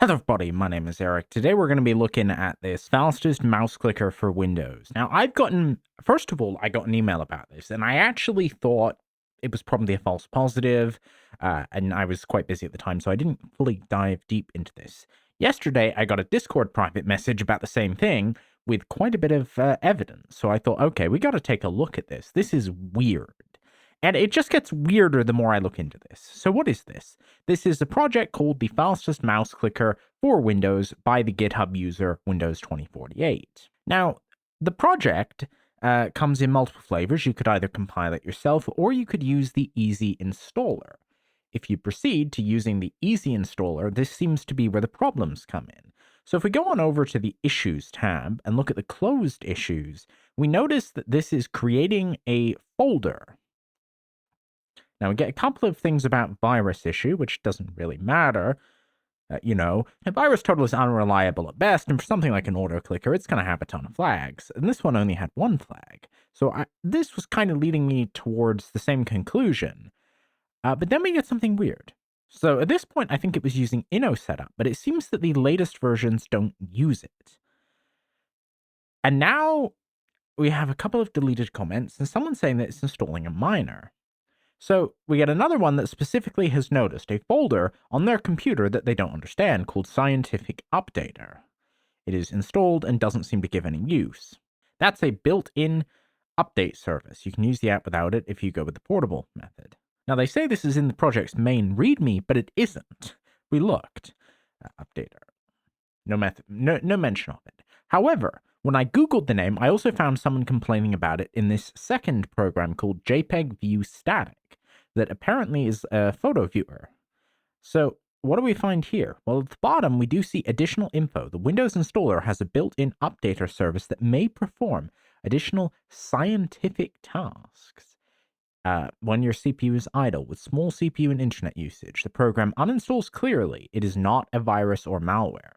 Hello everybody, my name is Eric. Today we're going to be looking at this fastest mouse clicker for Windows. Now first of all, I got an email about this and I actually thought it was probably a false positive, and I was quite busy at the time, so I didn't fully dive deep into this. Yesterday, I got a Discord private message about the same thing with quite a bit of evidence, so I thought, okay, we got to take a look at this. This is weird. And it just gets weirder the more I look into this. So what is this? This is a project called the Fastest Mouse Clicker for Windows by the GitHub user Windows 2048. Now, the project comes in multiple flavors. You could either compile it yourself or you could use the Easy Installer. If you proceed to using the Easy Installer, this seems to be where the problems come in. So if we go on over to the Issues tab and look at the closed issues, we notice that this is creating a folder. Now, we get a couple of things about virus issue, which doesn't really matter. A virus total is unreliable at best, and for something like an Autoclicker, it's going to have a ton of flags. And this one only had one flag. So this was kind of leading me towards the same conclusion. But then we get something weird. So at this point, I think it was using inno setup, but it seems that the latest versions don't use it. And now we have a couple of deleted comments, and someone saying that it's installing a miner. So we get another one that specifically has noticed a folder on their computer that they don't understand called Scientific Updater. It is installed and doesn't seem to give any use. That's a built-in update service. You can use the app without it if you go with the portable method. Now they say this is in the project's main README, but it isn't. We looked. Updater. No mention of it. However, when I googled the name, I also found someone complaining about it in this second program called JPEG View Static that apparently is a photo viewer. So what do we find here? Well, at the bottom, we do see additional info. The Windows installer has a built-in updater service that may perform additional scientific tasks. When your CPU is idle with small CPU and internet usage, the program uninstalls clearly. It is not a virus or malware.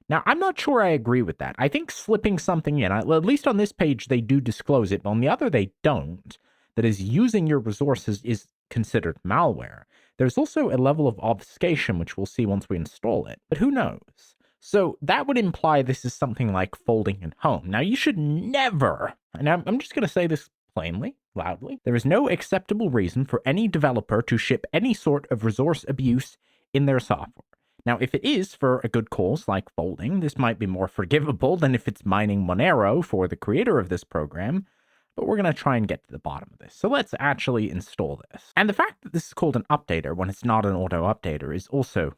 Now, I'm not sure I agree with that. I think slipping something in, at least on this page, they do disclose it, but on the other, they don't. That is, using your resources is considered malware. There's also a level of obfuscation, which we'll see once we install it, but who knows? So that would imply this is something like folding at home. Now, you should never, and I'm just going to say this plainly, loudly, there is no acceptable reason for any developer to ship any sort of resource abuse in their software. Now, if it is for a good cause like folding, this might be more forgivable than if it's mining Monero for the creator of this program, but we're going to try and get to the bottom of this. So let's actually install this. And the fact that this is called an updater when it's not an auto updater is also,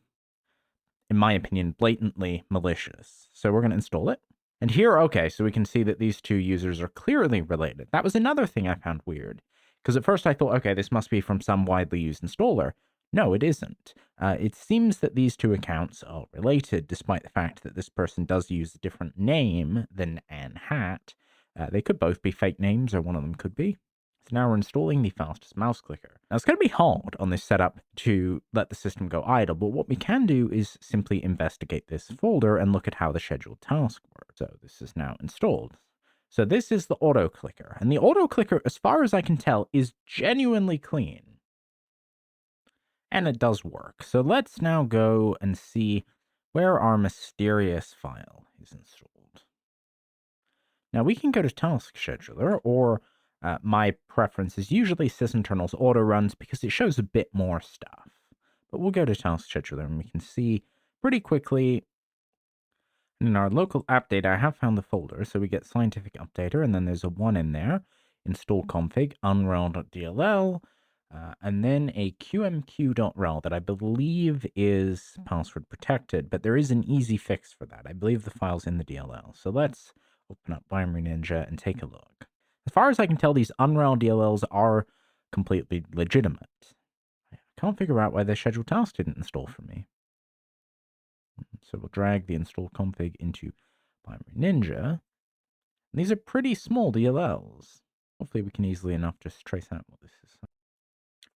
in my opinion, blatantly malicious. So we're going to install it. And here, okay, so we can see that these two users are clearly related. That was another thing I found weird, because at first I thought, okay, this must be from some widely used installer. No, it isn't. It seems that these two accounts are related, despite the fact that this person does use a different name than Anne Hat. They could both be fake names, or one of them could be. So now we're installing the fastest mouse clicker. Now, it's going to be hard on this setup to let the system go idle, but what we can do is simply investigate this folder and look at how the scheduled task works. So this is now installed. So this is the Autoclicker, and the Autoclicker, as far as I can tell, is genuinely clean. And it does work. So let's now go and see where our mysterious file is installed. Now we can go to Task Scheduler, or my preference is usually sysinternals auto runs because it shows a bit more stuff. But we'll go to Task Scheduler and we can see pretty quickly in our local app data, I have found the folder. So we get Scientific Updater, and then there's a 1 in there, install config, unrel.dll, and then a qmq.rel that I believe is password protected, but there is an easy fix for that. I believe the file's in the DLL. So let's open up Binary Ninja and take a look. As far as I can tell, these unrel DLLs are completely legitimate. I can't figure out why the scheduled task didn't install for me. So we'll drag the install config into Binary Ninja. And these are pretty small DLLs. Hopefully we can easily enough just trace out what this is.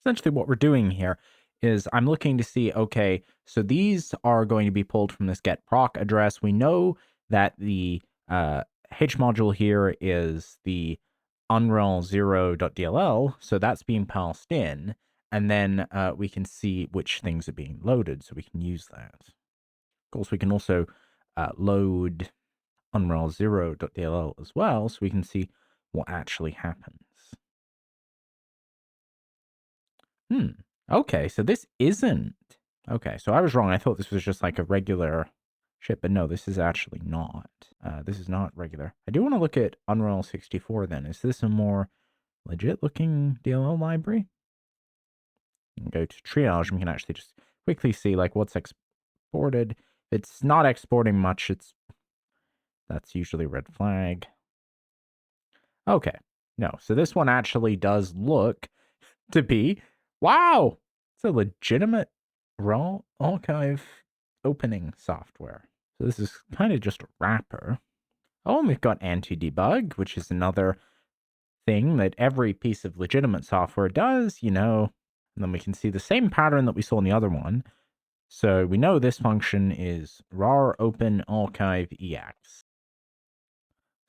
Essentially what we're doing here is I'm looking to see, okay, so these are going to be pulled from this get proc address. We know that the H module here is the unrel0.dll, so that's being passed in, and then we can see which things are being loaded, so we can use that. course, we can also load unrel0.dll as well, so we can see what actually happens. Okay, so this isn't... Okay, so I was wrong. I thought this was just like a regular ship, but no, this is actually not. This is not regular. I do want to look at Unreal 64 then. Is this a more legit looking DLL library? Go to triage and we can actually just quickly see like what's exported. If it's not exporting much, that's usually a red flag. Okay, no, so this one actually does look to be, wow, it's a legitimate raw archive opening software. So this is kind of just a wrapper. Oh, and we've got anti-debug, which is another thing that every piece of legitimate software does, you know. And then we can see the same pattern that we saw in the other one. So we know this function is rar open archive ex.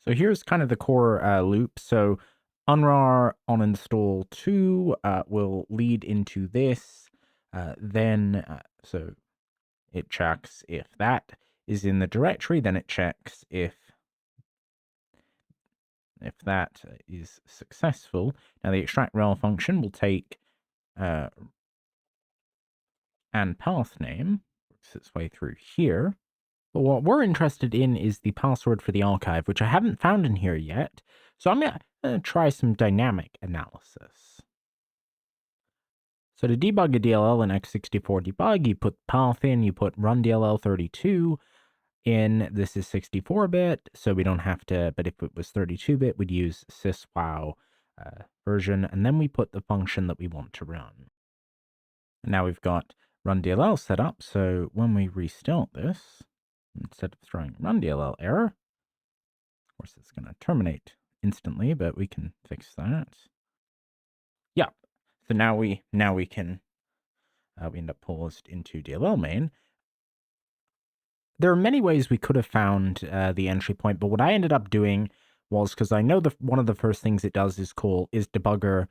So here's kind of the core loop. So unrar on install 2 will lead into this. So it checks if that is in the directory, then it checks if that is successful. Now the extract rel function will take and path name, works its way through here. But what we're interested in is the password for the archive, which I haven't found in here yet. So I'm going to try some dynamic analysis. So to debug a DLL in x64 debug, you put path in, you put run DLL32 in. This is 64-bit, so we don't have to, but if it was 32-bit, we'd use syswow version, and then we put the function that we want to run. And now we've got run DLL set up, so when we restart this, instead of throwing run DLL error, of course it's going to terminate instantly, but we can fix that. Yeah, so now we can, we end up paused into DLL main. There are many ways we could have found the entry point, but what I ended up doing was, because I know one of the first things it does is call is debugger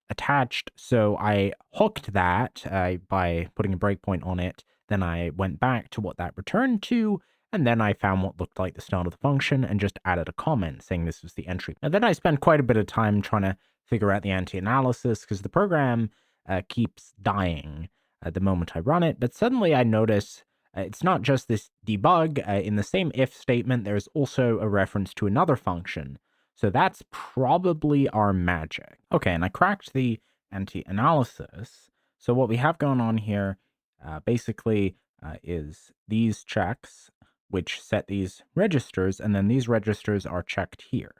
attached, so I hooked that by putting a breakpoint on it. Then I went back to what that returned to, and then I found what looked like the start of the function and just added a comment saying this was the entry. And then I spent quite a bit of time trying to figure out the anti-analysis, because the program keeps dying at the moment I run it, but suddenly I notice it's not just this debug. In the same if statement, there's also a reference to another function. So that's probably our magic. Okay, and I cracked the anti-analysis. So what we have going on here basically is these checks, which set these registers, and then these registers are checked here.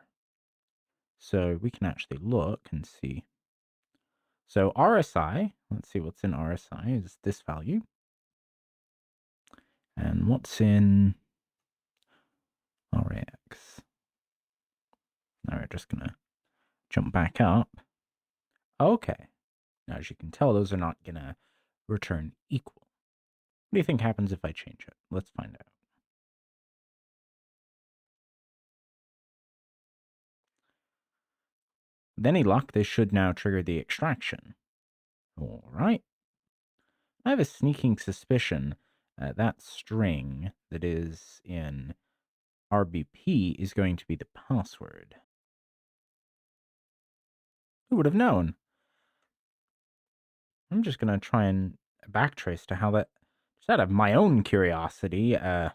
So we can actually look and see. So RSI, let's see what's in RSI, is this value. And what's in RX? Now we're just going to jump back up. Okay. Now, as you can tell, those are not going to return equal. What do you think happens if I change it? Let's find out. With any luck, this should now trigger the extraction. All right. I have a sneaking suspicion that string that is in RBP is going to be the password. Who would have known? I'm just going to try and backtrace to how that... Just out of my own curiosity, was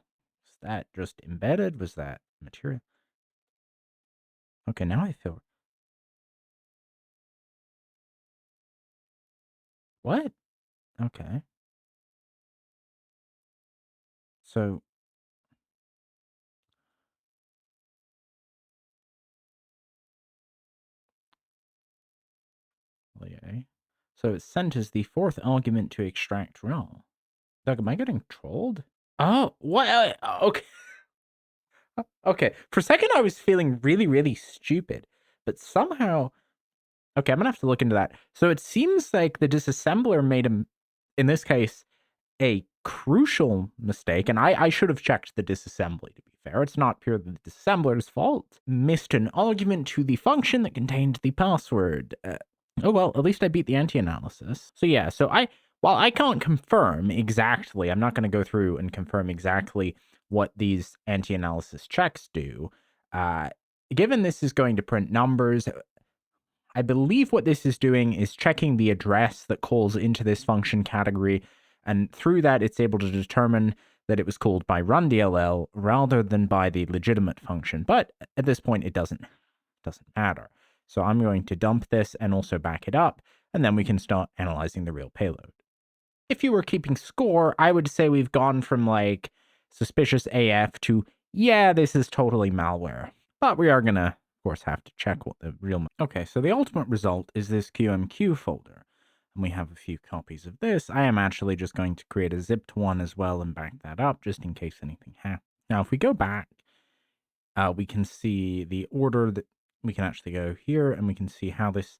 that just embedded? Was that material? Okay, now I feel... What? Okay. So... So it's sent as the fourth argument to extract rel. Doug, am I getting trolled? Oh, what? Okay. Okay. For a second, I was feeling really, really stupid. But somehow... Okay, I'm going to have to look into that. So it seems like the disassembler made in this case, a crucial mistake. And I should have checked the disassembly, to be fair. It's not purely the disassembler's fault. Missed an argument to the function that contained the password. Oh, well, at least I beat the anti-analysis. So yeah, so While I can't confirm exactly, I'm not going to go through and confirm exactly what these anti-analysis checks do. Uh, Given this is going to print numbers, I believe what this is doing is checking the address that calls into this function category, and through that, it's able to determine that it was called by runDLL rather than by the legitimate function. But at this point, it doesn't matter. So I'm going to dump this and also back it up, and then we can start analyzing the real payload. If you were keeping score, I would say we've gone from like suspicious AF to, yeah, this is totally malware. But we are going to, of course, have to check what the real. Okay, so the ultimate result is this QMQ folder. And we have a few copies of this. I am actually just going to create a zipped one as well and back that up just in case anything happens. Now, if we go back, we can see the order that we can actually go here and we can see how this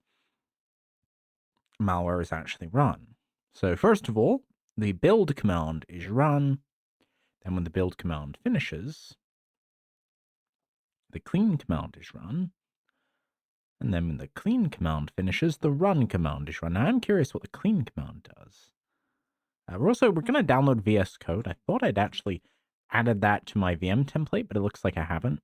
malware is actually run. So first of all, the build command is run. Then when the build command finishes, the clean command is run. And then when the clean command finishes, the run command is run. Now I'm curious what the clean command does. We're going to download VS Code. I thought I'd actually added that to my VM template, but it looks like I haven't.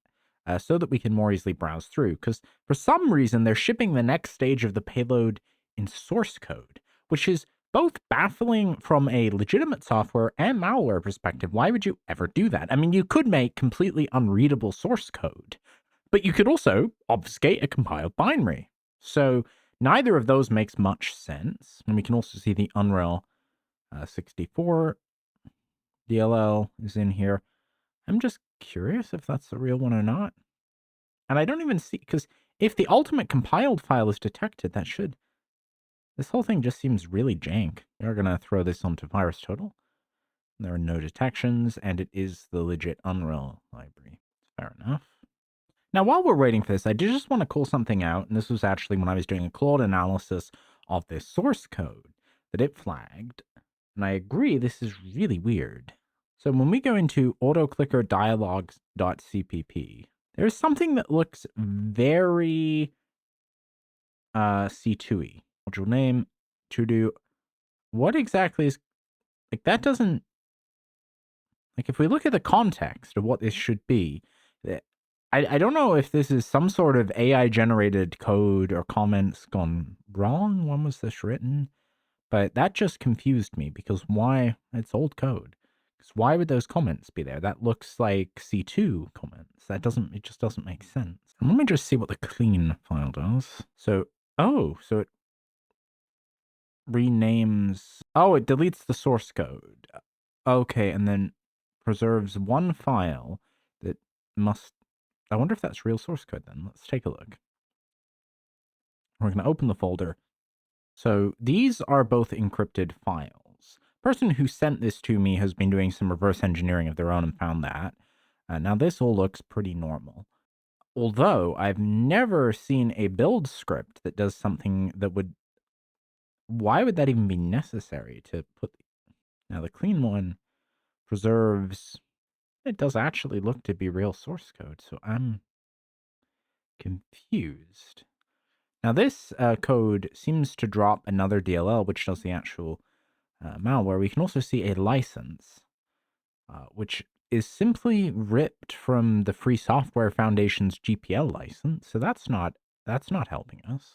So that we can more easily browse through. Because for some reason, they're shipping the next stage of the payload in source code, which is both baffling from a legitimate software and malware perspective. Why would you ever do that? I mean, you could make completely unreadable source code, but you could also obfuscate a compiled binary. So neither of those makes much sense. And we can also see the Unreal 64 DLL is in here. I'm just curious if that's the real one or not. And I don't even see, because if the ultimate compiled file is detected, that should, this whole thing just seems really jank. We're going to throw this onto VirusTotal. There are no detections, and it is the legit Unreal library. Fair enough. Now, while we're waiting for this, I did just want to call something out, and this was actually when I was doing a Claude analysis of this source code that it flagged, and I agree this is really weird. So when we go into Autoclicker dialogues.cpp, there's something that looks very C2y. Module name, to do. What exactly is, like, that doesn't, like, if we look at the context of what this should be, I don't know if this is some sort of AI generated code or comments gone wrong. When was this written? But that just confused me because why? It's old code. Because why would those comments be there? That looks like C2 comments. It just doesn't make sense. And let me just see what the clean file does. So, so it renames. Oh, it deletes the source code. Okay, and then preserves one file that must. I wonder if that's real source code then. Let's take a look. We're going to open the folder. So these are both encrypted files. The person who sent this to me has been doing some reverse engineering of their own and found that. Now this all looks pretty normal. Although I've never seen a build script that does something that would. Why would that even be necessary to put? Now the clean one preserves. It does actually look to be real source code, so I'm confused. Now this code seems to drop another DLL, which does the actual malware. We can also see a license, which is simply ripped from the Free Software Foundation's GPL license. So that's not helping us.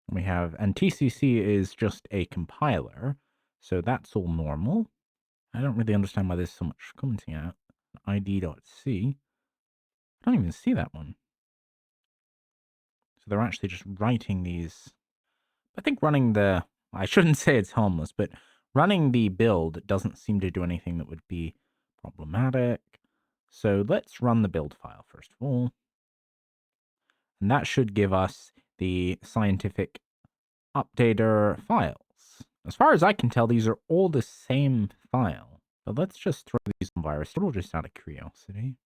We have, and TCC is just a compiler, so that's all normal. I don't really understand why there's so much commenting out. ID.c. I don't even see that one. So they're actually just writing these. I think running the, I shouldn't say it's harmless, but running the build doesn't seem to do anything that would be problematic. So let's run the build file first of all. And that should give us the scientific updater files. As far as I can tell, these are all the same file. But let's just throw these on VirusTotal just out of curiosity.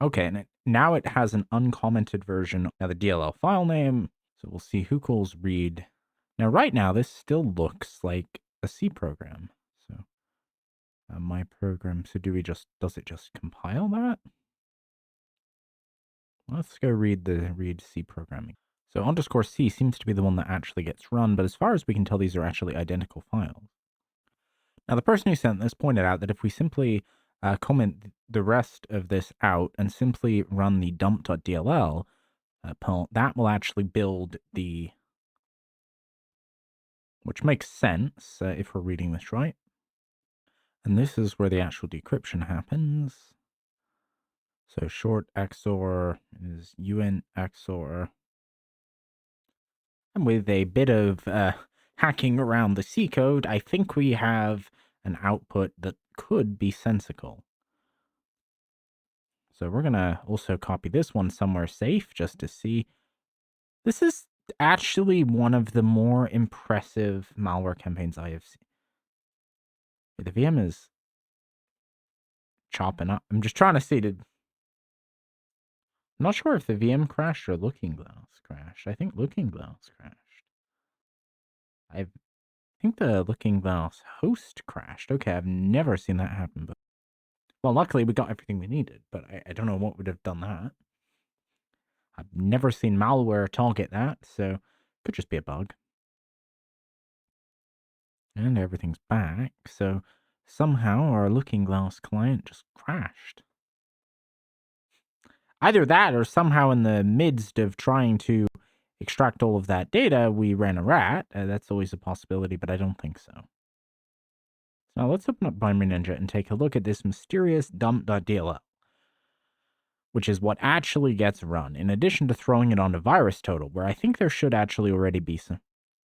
Okay, and now it has an uncommented version of the DLL file name. So we'll see who calls read. Now, right now, this still looks like a C program. So my program, so does it just compile that? Let's go read C programming. So _C seems to be the one that actually gets run, but as far as we can tell, these are actually identical files. Now, the person who sent this pointed out that if we simply comment the rest of this out and simply run the dump.dll, that will actually build the, which makes sense if we're reading this right. And this is where the actual decryption happens. So short XOR is UN XOR. And with a bit of hacking around the C code, I think we have an output that could be sensical. So we're going to also copy this one somewhere safe just to see. This is actually one of the more impressive malware campaigns I have seen. The VM is chopping up. I'm just trying to see, I'm not sure if the VM crashed or Looking Glass crashed. I think Looking Glass crashed. I think the Looking Glass host crashed. Okay, I've never seen that happen. But well, luckily we got everything we needed, but I don't know what would have done that. I've never seen malware target that, so it could just be a bug. And everything's back, so somehow our Looking Glass client just crashed. Either that or somehow in the midst of trying to extract all of that data, we ran a rat. That's always a possibility, but I don't think so. So now let's open up Binary Ninja and take a look at this mysterious dump.dll, which is what actually gets run, in addition to throwing it onto VirusTotal, where I think there should actually already be some,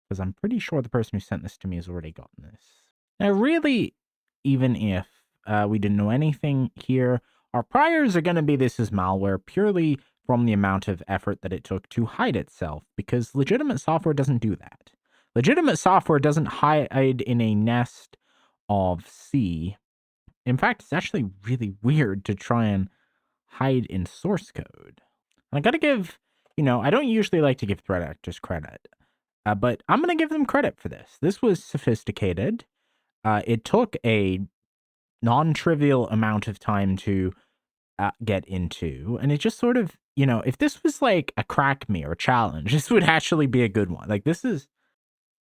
because I'm pretty sure the person who sent this to me has already gotten this. Now, really, even if we didn't know anything here, our priors are going to be this is malware purely from the amount of effort that it took to hide itself, because legitimate software doesn't do that. Legitimate software doesn't hide in a nest of C. In fact, it's actually really weird to try and hide in source code. And I got to give, I don't usually like to give threat actors credit, but I'm going to give them credit for this. This was sophisticated. It took a non-trivial amount of time to get into, and it just sort of, if this was like a crack me or challenge, this would actually be a good one. Like this is,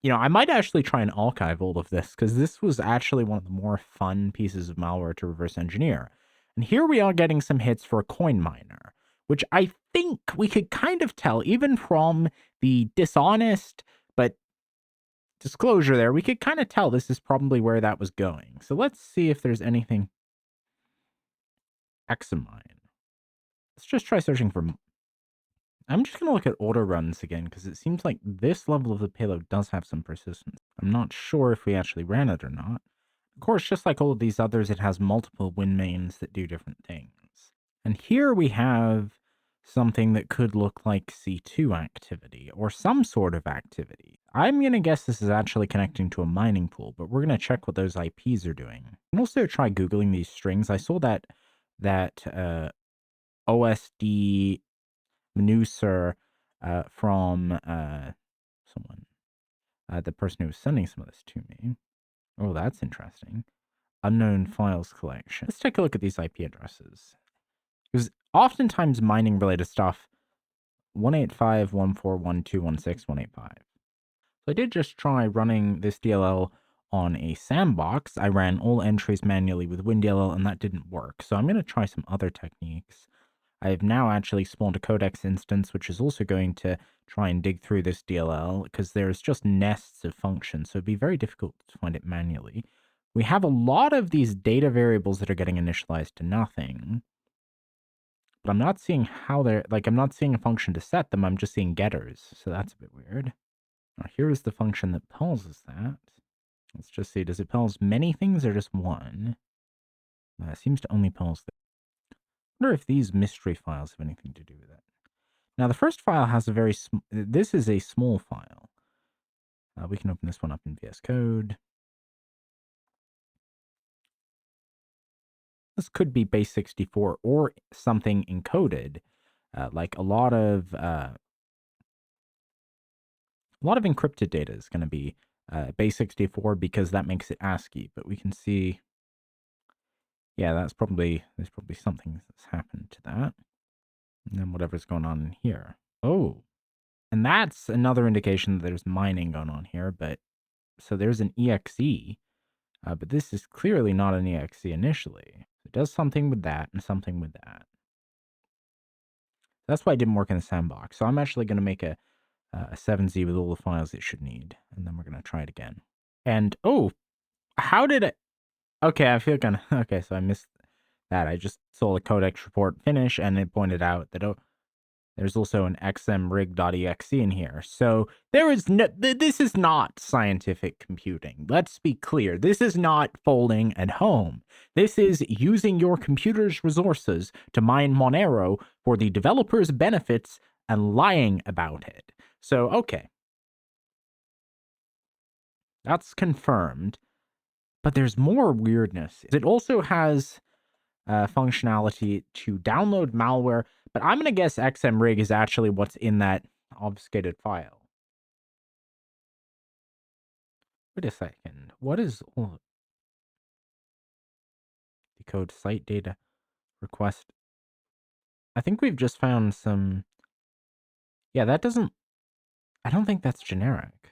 I might actually try and archive all of this because this was actually one of the more fun pieces of malware to reverse engineer. And here we are getting some hits for a coin miner, which I think we could kind of tell even from the dishonest but disclosure there, we could kind of tell this is probably where that was going. So let's see if there's anything examine. Let's just try searching for. I'm just going to look at auto runs again because it seems like this level of the payload does have some persistence. I'm not sure if we actually ran it or not. Of course, just like all of these others, it has multiple win mains that do different things. And here we have something that could look like C2 activity or some sort of activity. I'm going to guess this is actually connecting to a mining pool, but we're going to check what those IPs are doing. And also try Googling these strings. I saw that OSD Manuser from someone, the person who was sending some of this to me. Oh, that's interesting. Unknown files collection. Let's take a look at these IP addresses. Because oftentimes mining related stuff, 185.141.216.185. So I did just try running this DLL on a sandbox. I ran all entries manually with WinDLL and that didn't work. So I'm going to try some other techniques. I've now actually spawned a codex instance, which is also going to try and dig through this DLL because there's just nests of functions. So it'd be very difficult to find it manually. We have a lot of these data variables that are getting initialized to nothing. But I'm not seeing how they're, I'm not seeing a function to set them. I'm just seeing getters. So that's a bit weird. Now, here is the function that pulls that. Let's just see, does it pulse many things or just one? It seems to only pulse. I wonder if these mystery files have anything to do with it. Now, the first file has a very, this is a small file. We can open this one up in VS Code. This could be base64 or something encoded, like a lot of encrypted data is going to be base64 because that makes it ASCII. But we can see, yeah, there's probably something that's happened to that. And then whatever's going on in here. Oh, and that's another indication that there's mining going on here. But so there's an exe But this is clearly not an exe initially. It does something with that and something with that. That's why it didn't work in the sandbox. So I'm actually going to make a 7z with all the files it should need, and then we're going to try it again. And, oh, how did it... Okay, I feel kind of... Okay, so I missed that. I just saw the codex report finish, and it pointed out that, oh, there's also an xmrig.exe in here. So there is no... This is not scientific computing. Let's be clear. This is not folding at home. This is using your computer's resources to mine Monero for the developer's benefits and lying about it. So, okay. That's confirmed. But there's more weirdness. It also has functionality to download malware, but I'm going to guess xmrig is actually what's in that obfuscated file. Wait a second. What is decode site data request? I think we've just found some... Yeah, that doesn't... I don't think that's generic.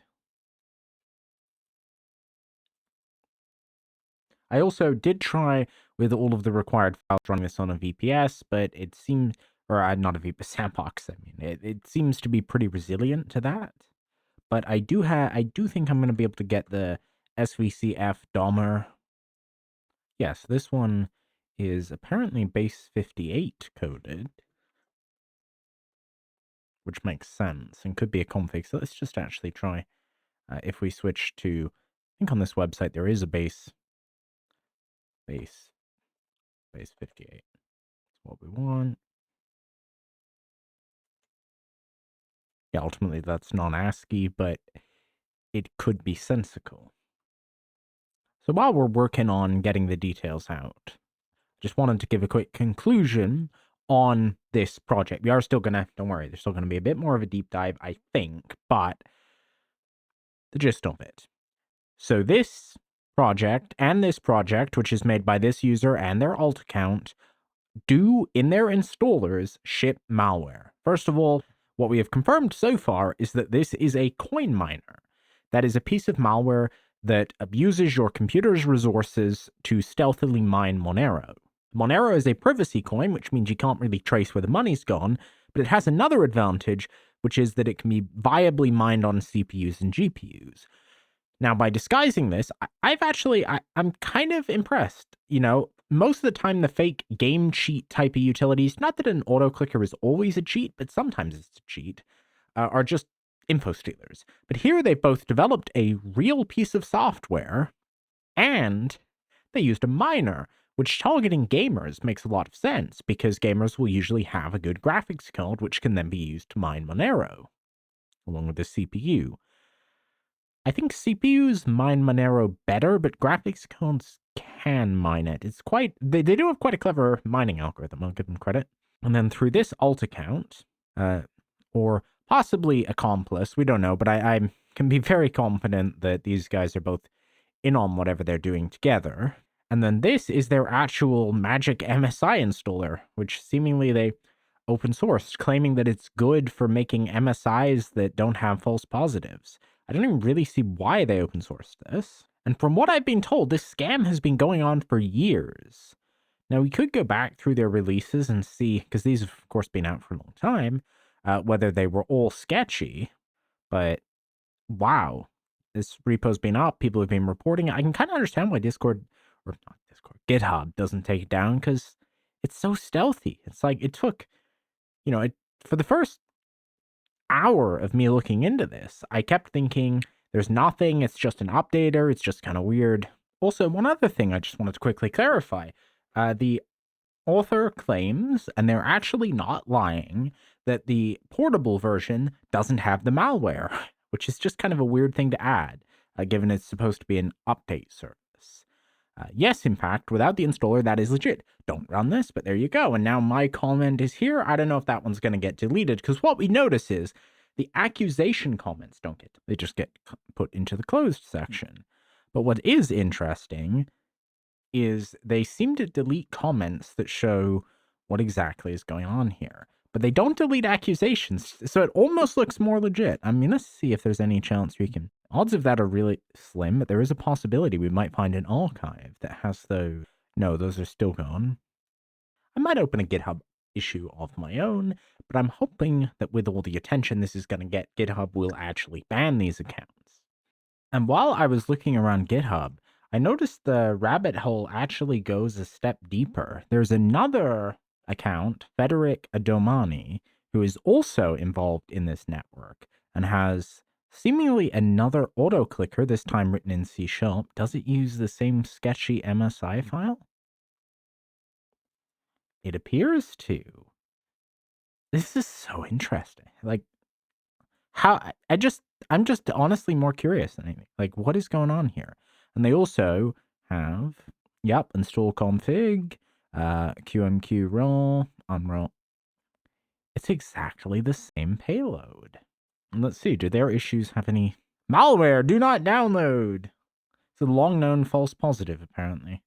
I also did try with all of the required files running this on a VPS, but it seems... Or not a VPS, sandbox, I mean. It seems to be pretty resilient to that. But I do think I'm going to be able to get the SVCF DOMer. Yes, this one is apparently base 58 coded, which makes sense and could be a config. So let's just actually try if we switch to, I think on this website there is a base 58. That's what we want. Yeah, ultimately that's non-ASCII, but it could be sensical. So while we're working on getting the details out, just wanted to give a quick conclusion on this project. We are still gonna, don't worry, there's still gonna be a bit more of a deep dive, I think, but the gist of it. So this project and this project, which is made by this user and their alt account, do in their installers ship malware. First of all, what we have confirmed so far is that this is a coin miner. That is a piece of malware that abuses your computer's resources to stealthily mine Monero. Monero is a privacy coin, which means you can't really trace where the money's gone, but it has another advantage, which is that it can be viably mined on CPUs and GPUs. Now, by disguising this, I'm kind of impressed. You know, most of the time the fake game cheat type of utilities, not that an autoclicker is always a cheat, but sometimes it's a cheat, are just info stealers. But here they've both developed a real piece of software and they used a miner, which targeting gamers makes a lot of sense because gamers will usually have a good graphics card, which can then be used to mine Monero along with the CPU. I think CPUs mine Monero better, but graphics cards can mine it. It's quite... They do have quite a clever mining algorithm, I'll give them credit. And then through this alt account, or possibly accomplice, we don't know, but I can be very confident that these guys are both in on whatever they're doing together. And then this is their actual magic MSI installer, which seemingly they open sourced, claiming that it's good for making MSIs that don't have false positives. I don't even really see why they open sourced this. And from what I've been told, this scam has been going on for years. Now, we could go back through their releases and see, because these have, of course, been out for a long time, whether they were all sketchy. But, wow, this repo's been up. People have been reporting it. I can kind of understand why GitHub doesn't take it down, because it's so stealthy. It's like, it took, for the first hour of me looking into this, I kept thinking there's nothing, it's just an updater, it's just kind of weird. Also, one other thing I just wanted to quickly clarify. The author claims, and they're actually not lying, that the portable version doesn't have the malware, which is just kind of a weird thing to add, given it's supposed to be an update service. Yes, in fact, without the installer, that is legit. Don't run this, but there you go. And now my comment is here. I don't know if that one's going to get deleted, because what we notice is the accusation comments don't get, they just get put into the closed section. But what is interesting is they seem to delete comments that show what exactly is going on here. But they don't delete accusations, so it almost looks more legit. I mean, let's see if there's any chance we can... Odds of that are really slim, but there is a possibility we might find an archive that has those. No, those are still gone. I might open a GitHub issue of my own, but I'm hoping that with all the attention this is going to get, GitHub will actually ban these accounts. And while I was looking around GitHub, I noticed the rabbit hole actually goes a step deeper. There's another account, Federic Adomani, who is also involved in this network and has seemingly another autoclicker, this time written in C#. Does it use the same sketchy MSI file? It appears to. This is so interesting. Like, how I'm just honestly more curious than anything. Like, what is going on here? And they also have, yep, install config, QMQ roll, unroll. It's exactly the same payload. And let's see, do their issues have any malware? Do not download. It's a long known false positive, apparently.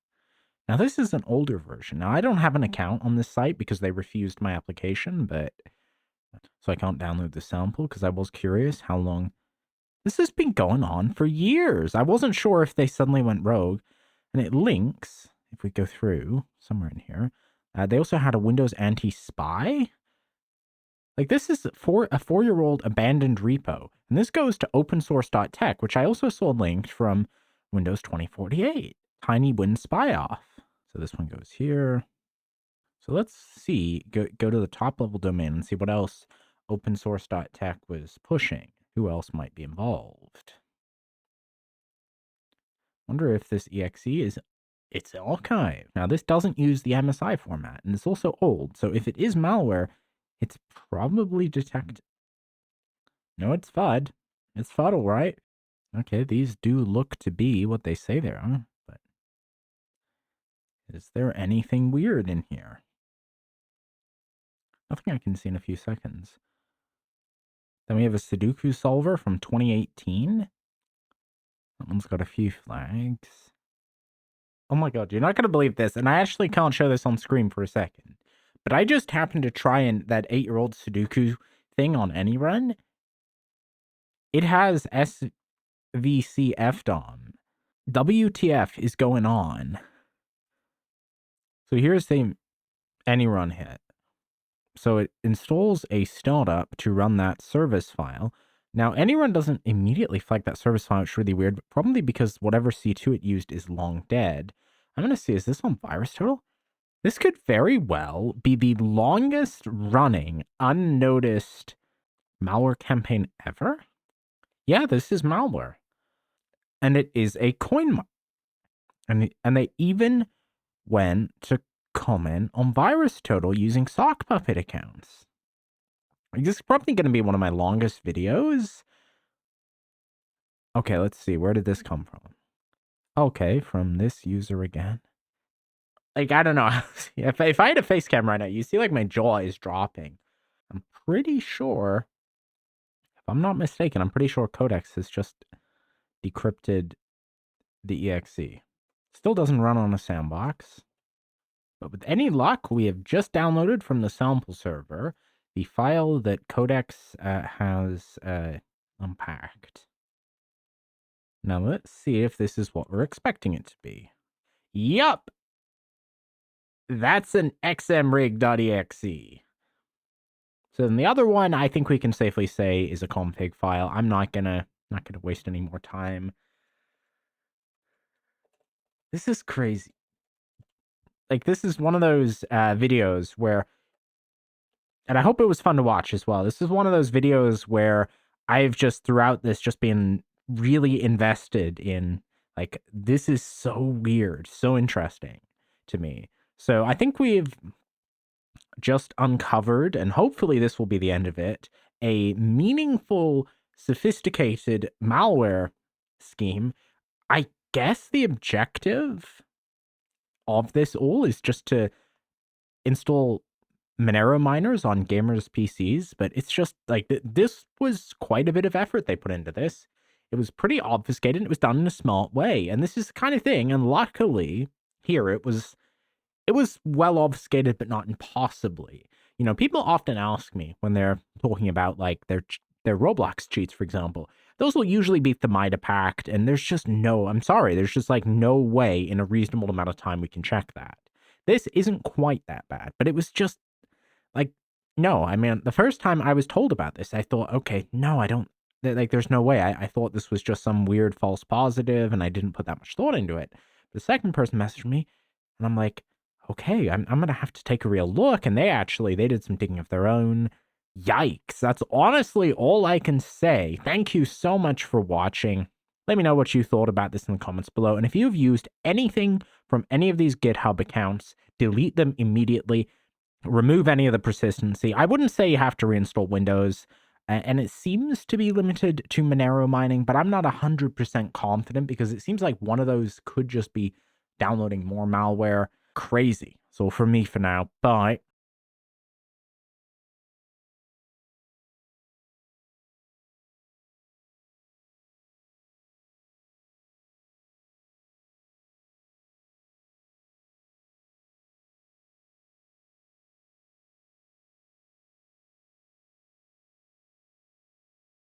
Now, this is an older version. Now, I don't have an account on this site because they refused my application, but so I can't download the sample because I was curious how long. This has been going on for years. I wasn't sure if they suddenly went rogue. And it links, if we go through somewhere in here, they also had a Windows anti-spy. Like, this is a 4-year-old abandoned repo. And this goes to opensource.tech, which I also saw linked from Windows 2048. Tiny Win Spy Off. So this one goes here. So let's see, go to the top level domain and see what else opensource.tech was pushing. Who else might be involved? Wonder if this exe is, it's archived. Now, this doesn't use the MSI format, and it's also old, so if it is malware, it's probably detected. No, it's FUD. It's FUD, all right. Okay, these do look to be what they say they are, but is there anything weird in here? Nothing I can see in a few seconds. Then we have a Sudoku solver from 2018. That one's got a few flags. Oh my god, you're not going to believe this, and I actually can't show this on screen for a second. But I just happened to try that 8-year-old Sudoku thing on any run. It has SVCF on. WTF is going on? So here's the any run hit. So it installs a startup to run that service file. Now, AnyRun doesn't immediately flag that service file, which is really weird, but probably because whatever C2 it used is long dead. I'm going to see, is this on VirusTotal? This could very well be the longest running unnoticed malware campaign ever. Yeah, this is malware. And it is a coin. And they even went to comment on VirusTotal using sock puppet accounts. This is probably going to be one of my longest videos. Okay, let's see. Where did this come from? Okay, from this user again. Like, I don't know. if I had a face cam right now, you see like my jaw is dropping. I'm pretty sure, if I'm not mistaken, I'm pretty sure Codex has just decrypted the exe. Still doesn't run on a sandbox. But with any luck, we have just downloaded from the sample server the file that Codex has unpacked. Now let's see if this is what we're expecting it to be. Yup! That's an xmrig.exe. So then the other one, I think we can safely say is a config file. I'm not gonna waste any more time. This is crazy. Like, this is one of those videos where, and I hope it was fun to watch as well. This is one of those videos where I've just throughout this just been really invested in, like, this is so weird, so interesting to me. So I think we've just uncovered, and hopefully this will be the end of it, a meaningful, sophisticated malware scheme. I guess the objective of this all is just to install Monero miners on gamers' PCs, but it's just like this was quite a bit of effort they put into this. It was pretty obfuscated. It was done in a smart way, and this is the kind of thing. And luckily, here it was well obfuscated, but not impossibly. You know, people often ask me when they're talking about like their their Roblox cheats, for example, those will usually be Themida packed, and there's just no, I'm sorry, there's just like no way in a reasonable amount of time we can check that. This isn't quite that bad, but it was just like, no, I mean, the first time I was told about this, I thought, okay, no, I don't, like, there's no way. I thought this was just some weird false positive, and I didn't put that much thought into it. The second person messaged me, and I'm like, okay, I'm gonna have to take a real look. And they did some digging of their own. Yikes. That's honestly all I can say. Thank you so much for watching. Let me know what you thought about this in the comments below. And if you've used anything from any of these GitHub accounts, delete them immediately. Remove any of the persistency. I wouldn't say you have to reinstall Windows, and it seems to be limited to Monero mining, but I'm not 100% confident because it seems like one of those could just be downloading more malware. Crazy. So for me for now, bye.